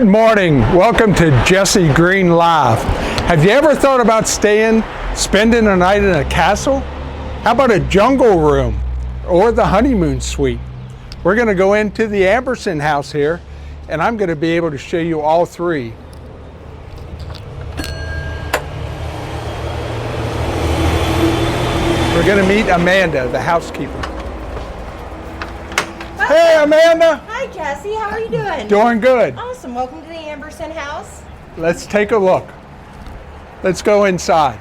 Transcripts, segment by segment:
Good morning. Welcome to Jesse Green Live. Have you ever thought about spending a night in a castle? How about a jungle room or the honeymoon suite? We're going to go into the Amberson house here, and I'm going to be able to show you all three. We're going to meet Amanda, the housekeeper. Hey, Amanda. Hi, Jesse. How are you doing? Doing good. Awesome. Welcome to the Amberson house. Let's take a look. Let's go inside.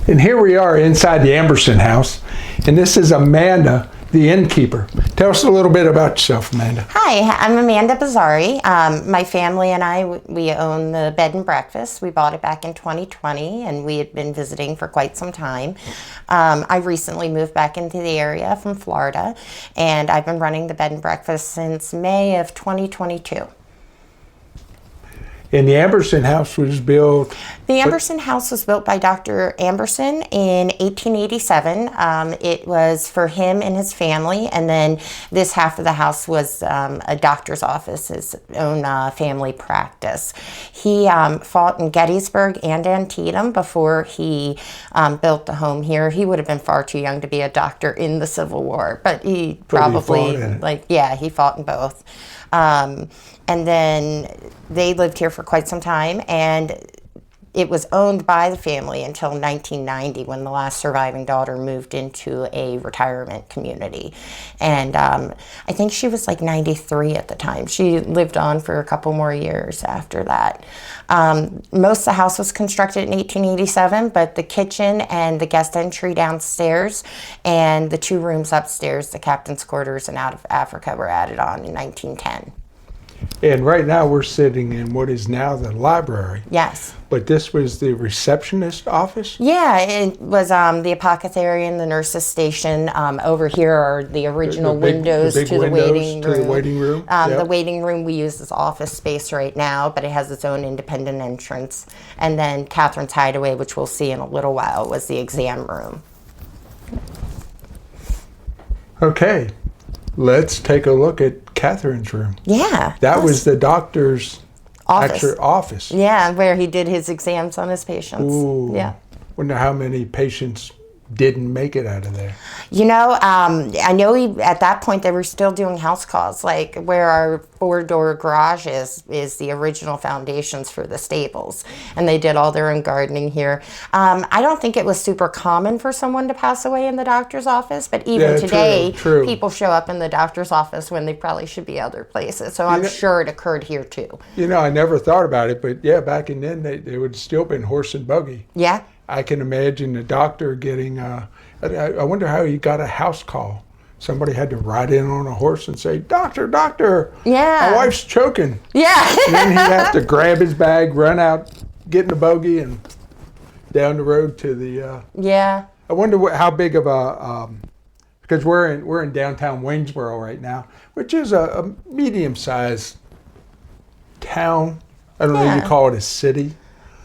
And here we are inside the Amberson house, and this is Amanda, the innkeeper. Tell us a little bit about yourself, Amanda. Hi, I'm Amanda Bazzari. My family and I, we own the bed and breakfast. We bought it back in 2020, and we had been visiting for quite some time. I recently moved back into the area from Florida, and I've been running the bed and breakfast since May of 2022. And the Amberson house was built? The Amberson house was built by Dr. Amberson in 1887. It was for him and his family, and then this half of the house was a doctor's office, his own family practice. He fought in Gettysburg and Antietam before he built the home here. He would have been far too young to be a doctor in the Civil War, but he probably, he fought in both. And then they lived here for quite some time, and it was owned by the family until 1990 when the last surviving daughter moved into a retirement community. And I think she was like 93 at the time. She lived on for a couple more years after that. Most of the house was constructed in 1887, but the kitchen and the guest entry downstairs and the 2 rooms upstairs, the captain's quarters and out of Africa, were added on in 1910. And right now we're sitting in what is now the library. Yes. But this was the receptionist office? Yeah, it was the apothecary and the nurse's station. Over here are the original windows to the waiting room. The waiting room we use as office space right now, but it has its own independent entrance. And then Catherine's hideaway, which we'll see in a little while, was the exam room. Okay, let's take a look at Catherine's room. Yeah. That was the doctor's office. Yeah, where he did his exams on his patients. Ooh. Yeah. Wonder how many patients didn't make it out of there. You know, I know at that point they were still doing house calls, like where our 4-door garage is the original foundations for the stables, and they did all their own gardening here. I don't think it was super common for someone to pass away in the doctor's office, but even today, people show up in the doctor's office when they probably should be other places, so I'm sure it occurred here too. You know, I never thought about it, but yeah, back in then they would still been horse and buggy. Yeah. I can imagine the doctor getting, I wonder how he got a house call. Somebody had to ride in on a horse and say, doctor, my wife's choking. Yeah. And then he'd have to grab his bag, run out, get in the buggy, and down the road to the... Yeah. I wonder how big of a, because we're in downtown Waynesboro right now, which is a medium-sized town. I don't know if you call it a city.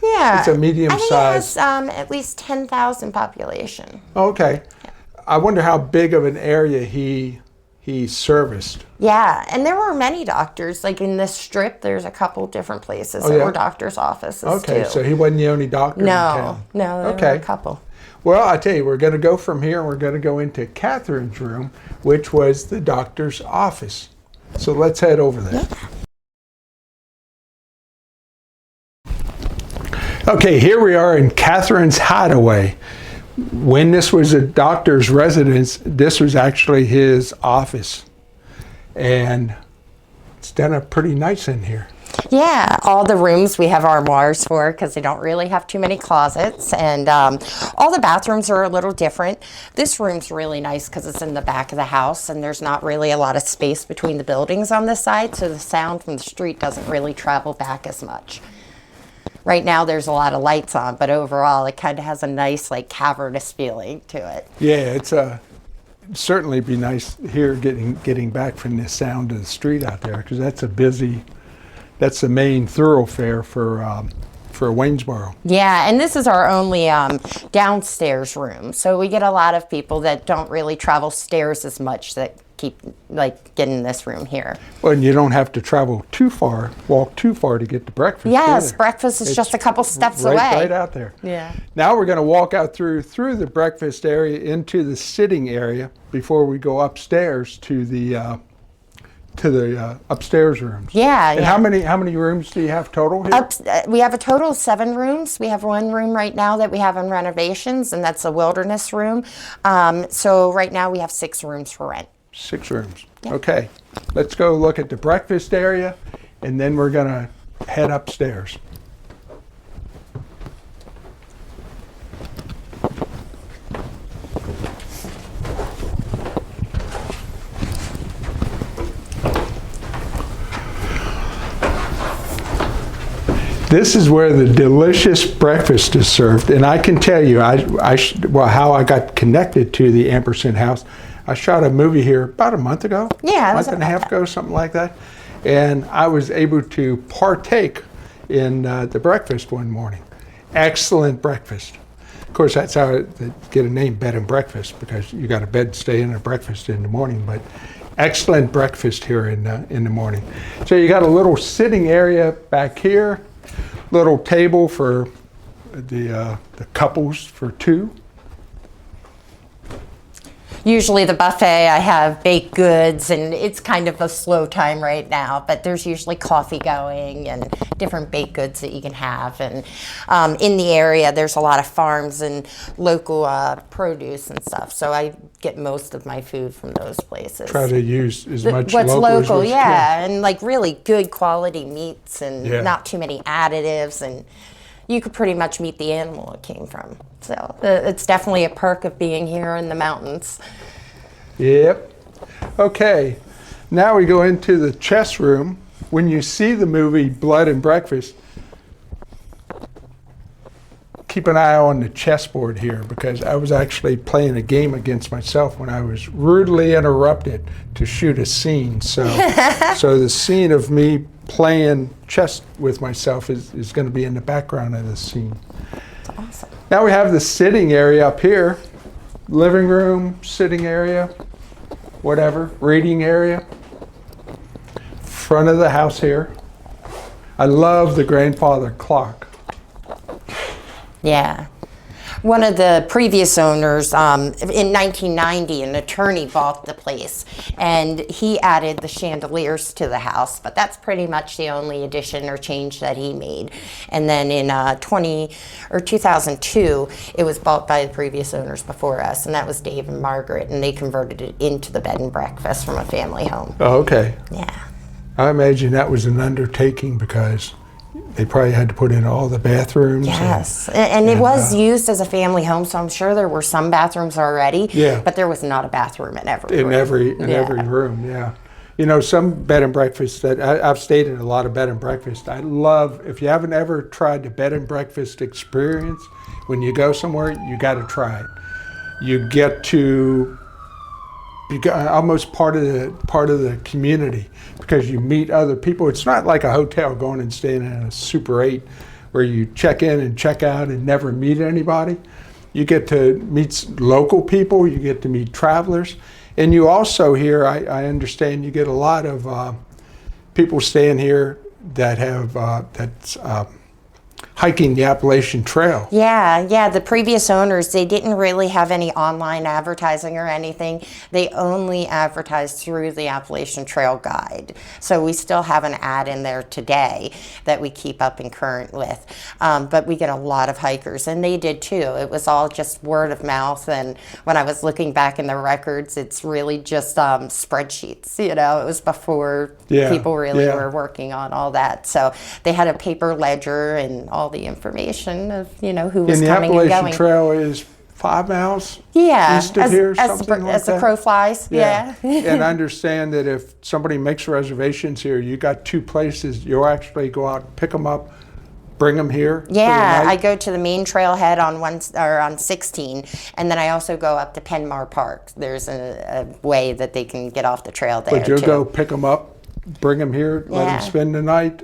Yeah, it's a medium-sized. It has at least 10,000 population. Okay, yeah. I wonder how big of an area he serviced. Yeah, and there were many doctors. Like in this strip, there's a couple different places that were doctors' offices too. Okay, so he wasn't the only doctor in town. No, there were a couple. Well, I tell you, we're going to go from here, and we're going to go into Catherine's room, which was the doctor's office. So let's head over there. Yeah. Okay, here we are in Catherine's hideaway. When this was a doctor's residence, this was actually his office. And it's done up pretty nice in here. Yeah, all the rooms we have armoires for because they don't really have too many closets. And all the bathrooms are a little different. This room's really nice because it's in the back of the house and there's not really a lot of space between the buildings on this side, so the sound from the street doesn't really travel back as much. Right now there's a lot of lights on, but overall it kind of has a nice like cavernous feeling to it. Yeah, it's certainly be nice here getting back from the sound of the street out there, because that's the main thoroughfare for for Waynesboro. Yeah, and this is our only downstairs room. So we get a lot of people that don't really travel stairs as much that keep getting this room here. Well, and you don't have to travel too far, walk too far to get to breakfast. Yes, either. breakfast is just a couple steps right, away. Right out there. Yeah. Now we're going to walk out through the breakfast area into the sitting area before we go upstairs to the upstairs rooms. Yeah. And how many rooms do you have total here? We have a total of 7 rooms. We have one room right now that we have in renovations, and that's a wilderness room. So right now we have 6 rooms for rent. 6 rooms. Yep. Okay. Let's go look at the breakfast area, and then we're going to head upstairs. This is where the delicious breakfast is served, and I can tell you, how I got connected to the Amberson house. I shot a movie here about a month ago. Yeah, a month and a half ago, something like that, and I was able to partake in the breakfast one morning. Excellent breakfast. Of course, that's how they get a name, bed and breakfast, because you got a bed to stay in and a breakfast in the morning. But excellent breakfast here in the morning. So you got a little sitting area back here. Little table for the couples for 2. Usually the buffet, I have baked goods, and it's kind of a slow time right now, but there's usually coffee going and different baked goods that you can have. And in the area, there's a lot of farms and local produce and stuff, so I get most of my food from those places. Try to use as much what's local, as yeah, and like really good quality meats and Yeah. not too many additives, and you could pretty much meet the animal it came from. So it's definitely a perk of being here in the mountains. Yep. Okay. Now we go into the chess room. When you see the movie Blood and Breakfast, keep an eye on the chessboard here, because I was actually playing a game against myself when I was rudely interrupted to shoot a scene. So the scene of me playing chess with myself is going to be in the background of the scene. That's awesome. Now we have the sitting area up here. Living room, sitting area, whatever, reading area. Front of the house here. I love the grandfather clock. Yeah. One of the previous owners, in 1990, an attorney bought the place, and he added the chandeliers to the house, but that's pretty much the only addition or change that he made. And then in 2002, it was bought by the previous owners before us, and that was Dave and Margaret, and they converted it into the bed and breakfast from a family home. Oh, okay. Yeah. I imagine that was an undertaking, because they probably had to put in all the bathrooms. Yes, and it was used as a family home, so I'm sure there were some bathrooms already. Yeah. But there was not a bathroom in every room. In every room, yeah. You know, some bed and breakfasts that I've stayed in a lot of bed and breakfast. I love, if you haven't ever tried the bed and breakfast experience, when you go somewhere, you got to try it. You get to almost part of the community, because you meet other people. It's not like a hotel going and staying in a Super 8 where you check in and check out and never meet anybody. You get to meet local people, you get to meet travelers, and you also here, I understand, you get a lot of people staying here that have hiking the Appalachian Trail. Yeah, the previous owners, they didn't really have any online advertising or anything. They only advertised through the Appalachian Trail Guide. So we still have an ad in there today that we keep up and current with. But we get a lot of hikers, and they did too. It was all just word of mouth, and when I was looking back in the records, it's really just spreadsheets. You know, it was before people really were working on all that. So they had a paper ledger and all the information of, you know, who was coming and going. And the Appalachian Trail is 5 miles east of here, something like as that? the crow flies, yeah. And I understand that if somebody makes reservations here, you got 2 places. You'll actually go out and pick them up, bring them here. Yeah, I go to the main trailhead on 16, and then I also go up to Penmar Park. There's a way that they can get off the trail there. But you'll go pick them up, bring them here, let them spend the night,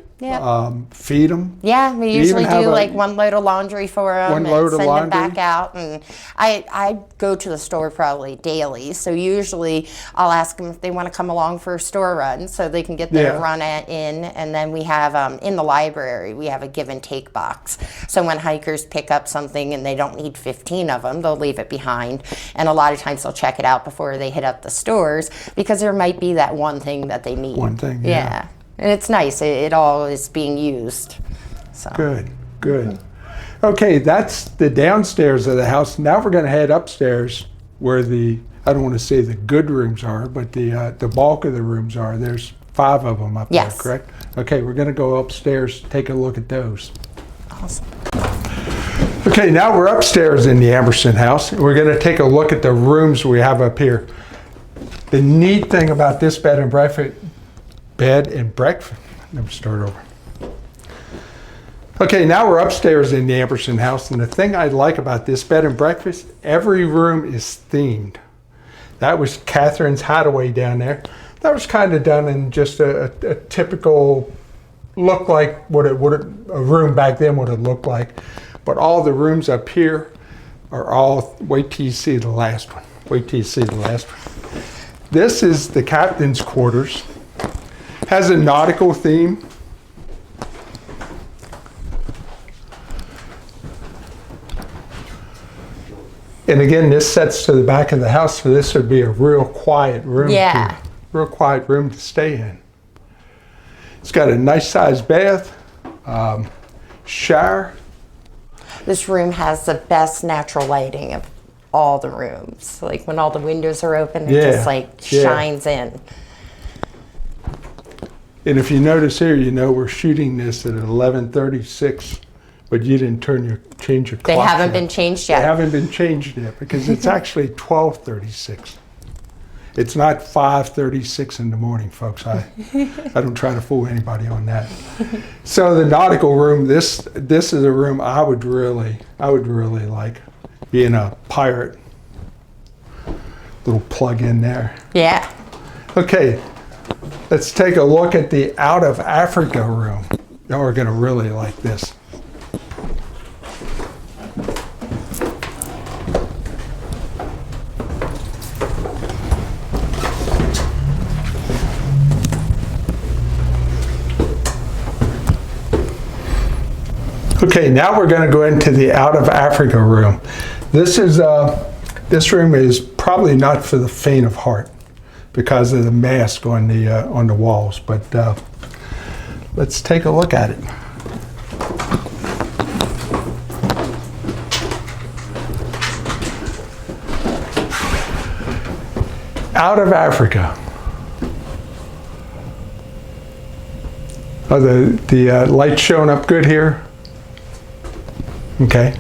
feed them. Yeah, we usually even have do a- like one load of laundry for them One and load of send them laundry? back out. And I go to the store probably daily, so usually I'll ask them if they want to come along for a store run so they can get their Yeah. run in. And then we have in the library we have a give and take box. So when hikers pick up something and they don't need 15 of them, they'll leave it behind. And a lot of times they'll check it out before they hit up the stores because there might be that one thing that they need. One thing, yeah. And it's nice. It all is being used. So. Good, good. Okay, that's the downstairs of the house. Now we're going to head upstairs where I don't want to say the good rooms are, but the bulk of the rooms are. There's 5 of them up Yes. there, correct? Okay, we're going to go upstairs, take a look at those. Awesome. Okay, now we're upstairs in the Amberson house. We're going to take a look at the rooms we have up here. The neat thing about this bed and breakfast, let me start over. Okay, now we're upstairs in the Amberson house, and the thing I like about this bed and breakfast, every room is themed. That was Catherine's hideaway down there. That was kind of done in just a typical look like what a room back then would have looked like. But all the rooms up here are all, wait till you see the last one. Wait till you see the last one. This is the captain's quarters. Has a nautical theme. And again, this sets to the back of the house, so this would be a real quiet room. Yeah. Real quiet room to stay in. It's got a nice sized bath, shower. This room has the best natural lighting of all the rooms. Like when all the windows are open, it Yeah, just like yeah. shines in. And if you notice here, you know we're shooting this at 11:36, but you didn't change your clock. They haven't yet. been changed They yet. haven't been changed yet because it's actually 12:36. It's not 5:36 in the morning, folks. I don't try to fool anybody on that. So the nautical room, this is a room I would really like, being a pirate. Little plug in there. Yeah. Okay, let's take a look at the Out of Africa room. Now we're going to really like this. Okay, now we're going to go into the Out of Africa room. This room is probably not for the faint of heart because of the mask on the walls, but let's take a look at it. Out of Africa. Are the lights showing up good here? Okay.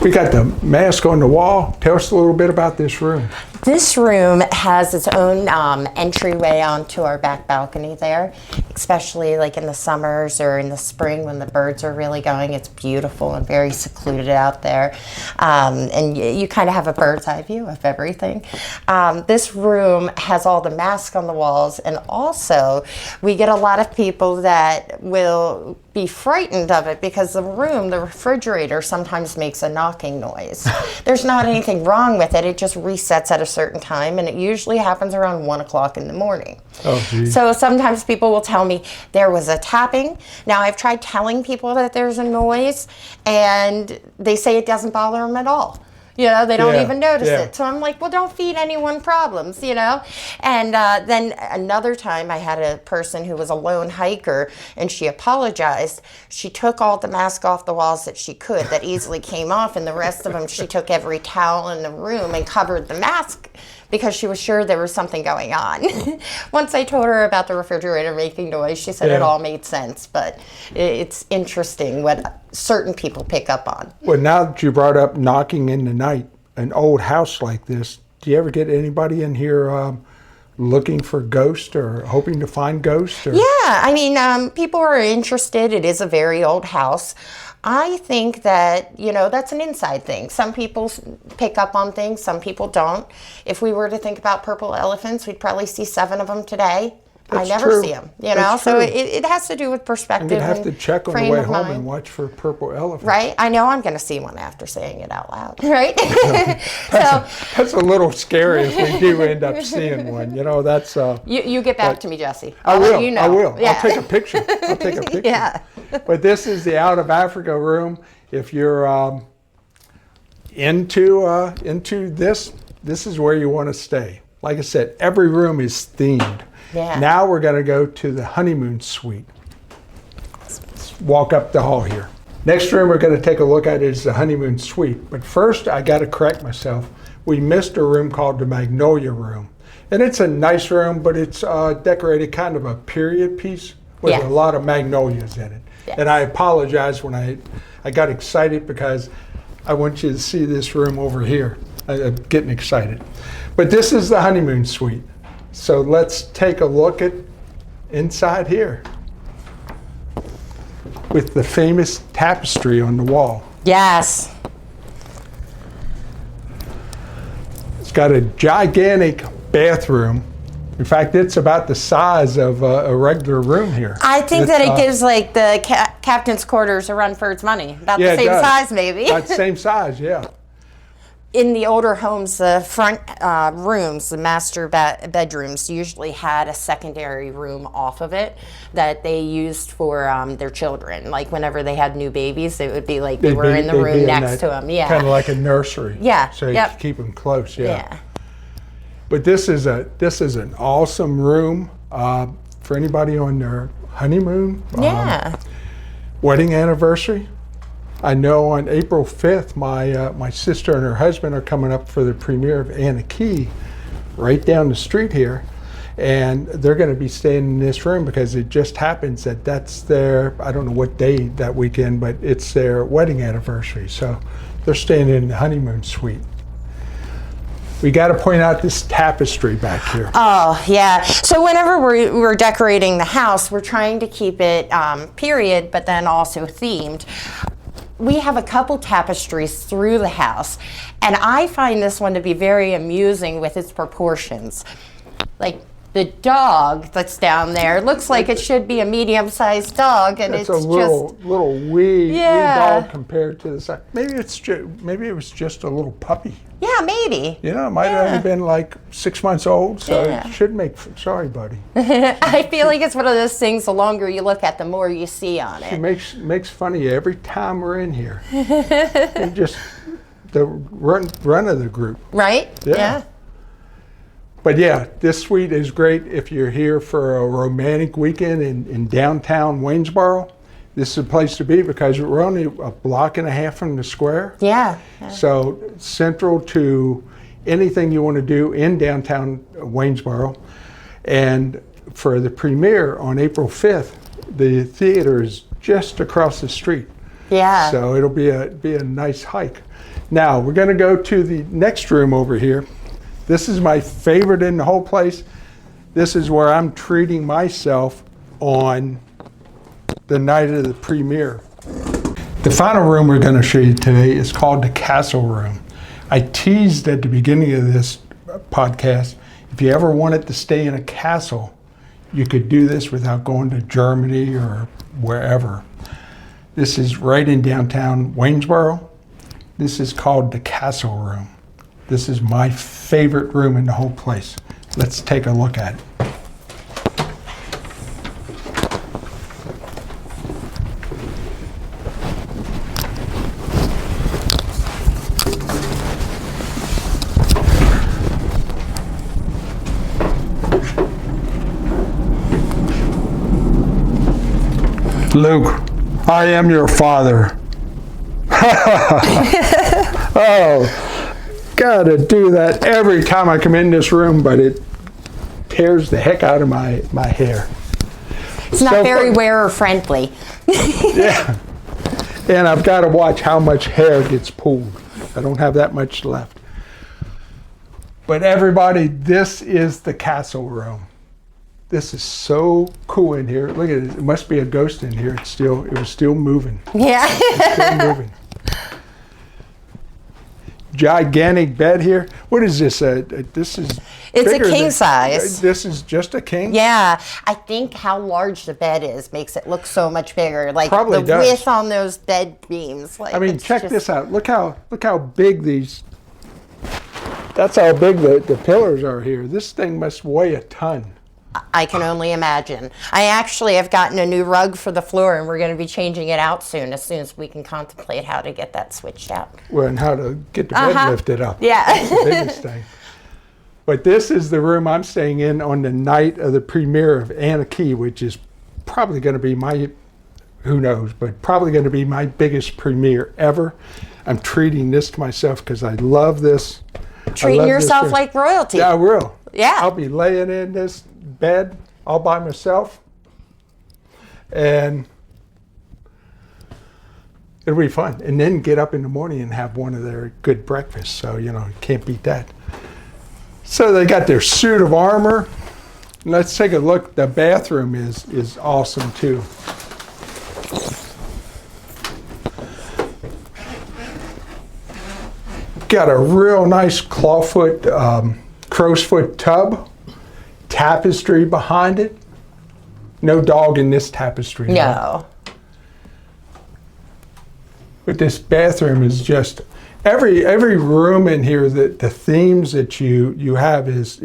We got the mask on the wall. Tell us a little bit about this room. This room has its own entryway onto our back balcony there, especially like in the summers or in the spring when the birds are really going. It's beautiful and very secluded out there. And you kind of have a bird's eye view of everything. This room has all the masks on the walls, and also we get a lot of people that will be frightened of it because the refrigerator sometimes makes a knocking noise. There's not anything wrong with it. It just resets at a certain time, and it usually happens around 1 o'clock in the morning. Oh, geez. So sometimes people will tell me there was a tapping. Now I've tried telling people that there's a noise, and they say it doesn't bother them at all. You know, they don't even notice it. So I'm like, well, don't feed anyone problems, you know? And then another time I had a person who was a lone hiker, and she apologized. She took all the masks off the walls that she could that easily came off, and the rest of them, she took every towel in the room and covered the mask because she was sure there was something going on. Once I told her about the refrigerator making noise, she said it all made sense, but it's interesting what certain people pick up on. Well, now that you brought up knocking in the night, an old house like this, do you ever get anybody in here looking for ghosts or hoping to find ghosts? Or? Yeah, I mean, people are interested. It is a very old house. I think that, you know, that's an inside thing. Some people pick up on things, some people don't. If we were to think about purple elephants, we'd probably see 7 of them today. I never true. see them, That's so true. it has to do with I'm perspective. going to have and to check on the frame way of home mind. and watch for purple elephants. Right? I know I'm going to see one after saying it out loud, right? That's a little scary if we do end up seeing one. That's... You get back to me, Jesse. I I'll will. let you know. I will. Yeah. I'll take a picture. I'll take a picture. Yeah. But this is the Out of Africa room. If you're into this is where you want to stay. Like I said, every room is themed. Yeah. Now we're going to go to the honeymoon suite. Let's walk up the hall here. Next room we're going to take a look at is the honeymoon suite. But first, I got to correct myself. We missed a room called the Magnolia Room. And it's a nice room, but it's decorated kind of a period piece with a lot of magnolias in it. Yes. And I apologize when I got excited because I want you to see this room over here. I'm getting excited. But this is the honeymoon suite. So let's take a look at inside here with the famous tapestry on the wall. Yes. It's got a gigantic bathroom. In fact, it's about the size of a regular room here. I think that it gives like the captain's quarters a run for its money. About the same size, maybe. About the same size, yeah. In the older homes, the front rooms, the master bedrooms, usually had a secondary room off of it that they used for their children. Like whenever they had new babies, it would be like they were in the room next to them. Yeah, kind of like a nursery. Yeah, so you could keep them close. Yeah. But this is an awesome room for anybody on their honeymoon. Yeah. Wedding anniversary. I know on April 5th, my sister and her husband are coming up for the premiere of Anna Key right down the street here. And they're going to be staying in this room because it just happens that that's their, I don't know what day that weekend, but it's their wedding anniversary. So they're staying in the honeymoon suite. We got to point out this tapestry back here. Oh, yeah. So whenever we're decorating the house, we're trying to keep it period, but then also themed. We have a couple tapestries through the house, and I find this one to be very amusing with its proportions. Like the dog that's down there looks like it should be a medium-sized dog, and it's a little wee dog compared to the size. Maybe it was just a little puppy. Yeah, maybe. It might have only been like 6 months old, so it should make. Sorry, buddy. I feel like it's one of those things. The longer you look at, the more you see on it. She makes fun of you every time we're in here. And just the run of the group. Right? Yeah. But yeah, this suite is great if you're here for a romantic weekend in downtown Waynesboro. This is a place to be because we're only a block and a half from the square. Yeah. So central to anything you want to do in downtown Waynesboro. And for the premiere on April 5th, the theater is just across the street. Yeah. So it'll be a nice hike. Now we're going to go to the next room over here. This is my favorite in the whole place. This is where I'm treating myself on the night of the premiere. The final room we're going to show you today is called the Castle Room. I teased at the beginning of this podcast, if you ever wanted to stay in a castle, you could do this without going to Germany or wherever. This is right in downtown Waynesboro. This is called the Castle Room. This is my favorite room in the whole place. Let's take a look at it. Luke, I am your father. Oh, gotta do that every time I come in this room, but it tears the heck out of my hair. It's not very wearer friendly. Yeah. And I've got to watch how much hair gets pulled. I don't have that much left. But everybody, this is the Castle Room. This is so cool in here. Look at it. It must be a ghost in here. It was still moving. Yeah. It's still moving. gigantic bed here. What is this? This is. It's a bigger king than- size. This is just a king. Yeah, I think how large the bed is makes it look so much bigger. Like Probably the does. width on those bed beams. Like, I mean, it's check just- this out. Look how big these. That's how big the pillars are here. This thing must weigh a ton. I can only imagine. I actually have gotten a new rug for the floor, and we're going to be changing it out soon as we can contemplate how to get that switched out. Well, and how to get the bed lifted up. Yeah. That's the biggest thing. But this is the room I'm staying in on the night of the premiere of Anna Key, which is probably going to be my, who knows, but probably going to be my biggest premiere ever. I'm treating this to myself because I love this. Treating yourself like royalty. Yeah, I will. Yeah. I'll be laying in this bed all by myself, and it'll be fun. And then get up in the morning and have one of their good breakfasts. So, you can't beat that. So they got their suit of armor. Let's take a look. The bathroom is awesome too. Got a real nice clawfoot, crow's foot tub. Tapestry behind it. No dog in this tapestry. No. But this bathroom is just every room in here. The themes that you have is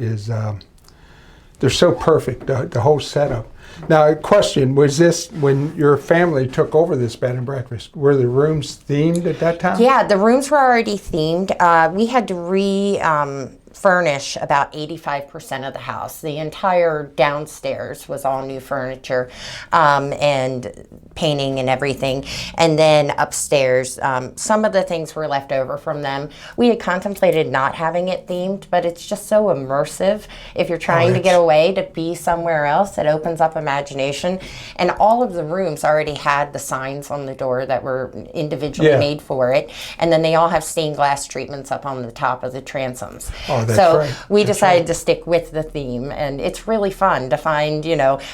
they're so perfect. The whole setup. Now, question: was this when your family took over this bed and breakfast? Were the rooms themed at that time? Yeah, the rooms were already themed. We had to furnish about 85% of the house. The entire downstairs was all new furniture and painting and everything. And then upstairs, some of the things were left over from them. We had contemplated not having it themed, but it's just so immersive. If you're trying to get away to be somewhere else, it opens up imagination. And all of the rooms already had the signs on the door that were individually made for it. And then they all have stained glass treatments up on the top of the transoms. Oh, that's so right. we decided to stick with the theme, and it's really fun to find,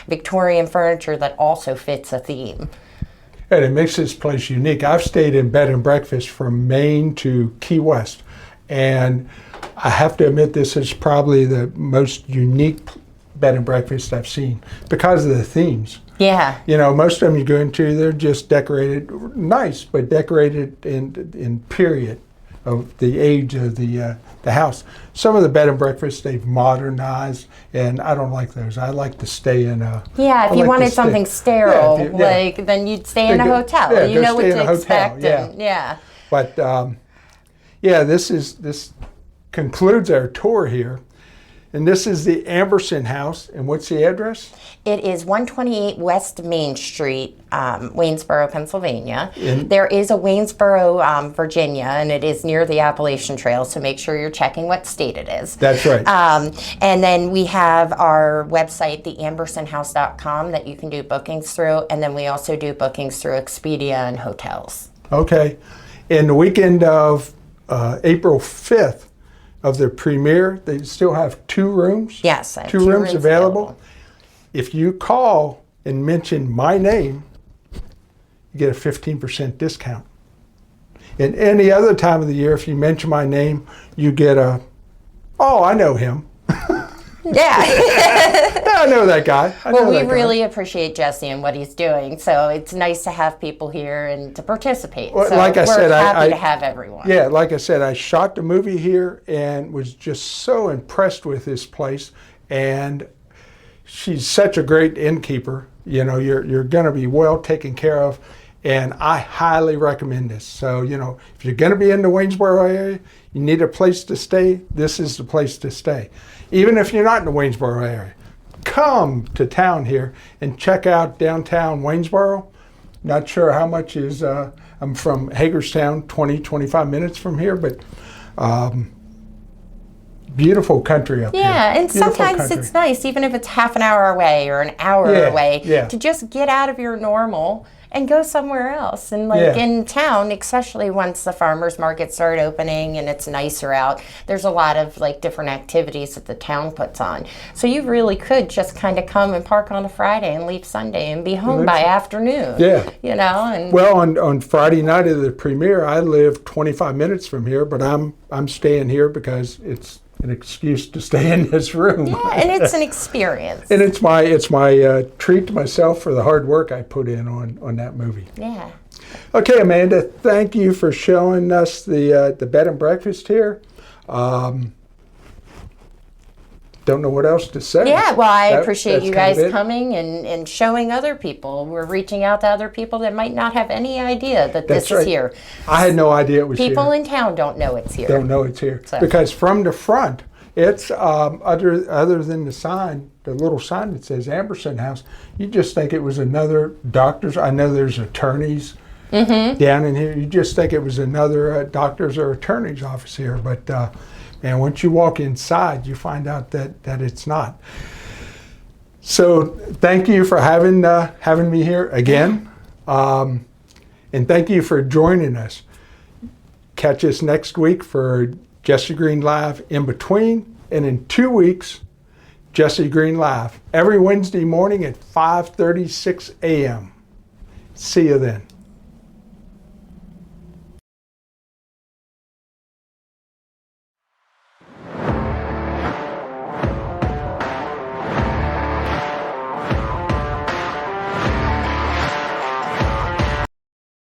Victorian furniture that also fits a theme. And it makes this place unique. I've stayed in bed and breakfast from Maine to Key West, and I have to admit this is probably the most unique bed and breakfast I've seen because of the themes. Yeah. Most of them you go into, they're just decorated nice, but decorated in period of the age of the house. Some of the bed and breakfasts they've modernized, and I don't like those. I like to stay in a. Yeah, if you wanted something sterile, then you'd stay in a hotel. Yeah, you know what to hotel, expect. Yeah. But this concludes our tour here. And this is the Amberson house. And what's the address? It is 128 West Main Street, Waynesboro, Pennsylvania. There is a Waynesboro, Virginia, and it is near the Appalachian Trail, so make sure you're checking what state it is. That's right. And then we have our website, theambersonhouse.com, that you can do bookings through, and then we also do bookings through Expedia and hotels. Okay. In the weekend of April 5th, of their premiere, they still have 2 rooms. Yes, I have two rooms available. If you call and mention my name, you get a 15% discount. And any other time of the year, if you mention my name, you get I know him. Yeah. I know that guy. Well, we really appreciate Jesse and what he's doing, so it's nice to have people here and to participate. Well, so like I said, we're happy to have everyone. Yeah, like I said, I shot the movie here and was just so impressed with this place. And she's such a great innkeeper. You're going to be well taken care of. And I highly recommend this. So, if you're going to be in the Waynesboro area, you need a place to stay, this is the place to stay. Even if you're not in the Waynesboro area, come to town here and check out downtown Waynesboro. Not sure how much is, I'm from Hagerstown, 25 minutes from here, but beautiful country up here. Yeah, and Beautiful sometimes country. it's nice, even if it's half an hour away or an hour Yeah, away, yeah. to just get out of your normal and go somewhere else. And like in town, especially once the farmers market start opening and it's nicer out, there's a lot of like different activities that the town puts on. So you really could just kind of come and park on a Friday and leave Sunday and be home by afternoon. Yeah. You know, and Well, on Friday night of the premiere, I live 25 minutes from here, but I'm staying here because it's an excuse to stay in this room. yeah, and it's an experience. And it's my treat to myself for the hard work I put in on that movie. Yeah. Okay, Amanda, thank you for showing us the bed and breakfast here. Don't know what else to say. Yeah, well, I appreciate that's you kind of guys it. coming and showing other people. We're reaching out to other people that might not have any idea that this That's is right. here. I had no idea it was People here. in town don't know it's here. Don't know it's here. So. Because from the front, it's other than the sign, the little sign that says Amberson House, you just think it was another doctor's. I know there's attorneys down in here. You just think it was another doctor's or attorney's office here. But man, once you walk inside, you find out that it's not. So thank you for having me here again. And thank you for joining us. Catch us next week for Jesse Green Live in between, and in 2 weeks, Jesse Green Live every Wednesday morning at 5:36 a.m. See you then.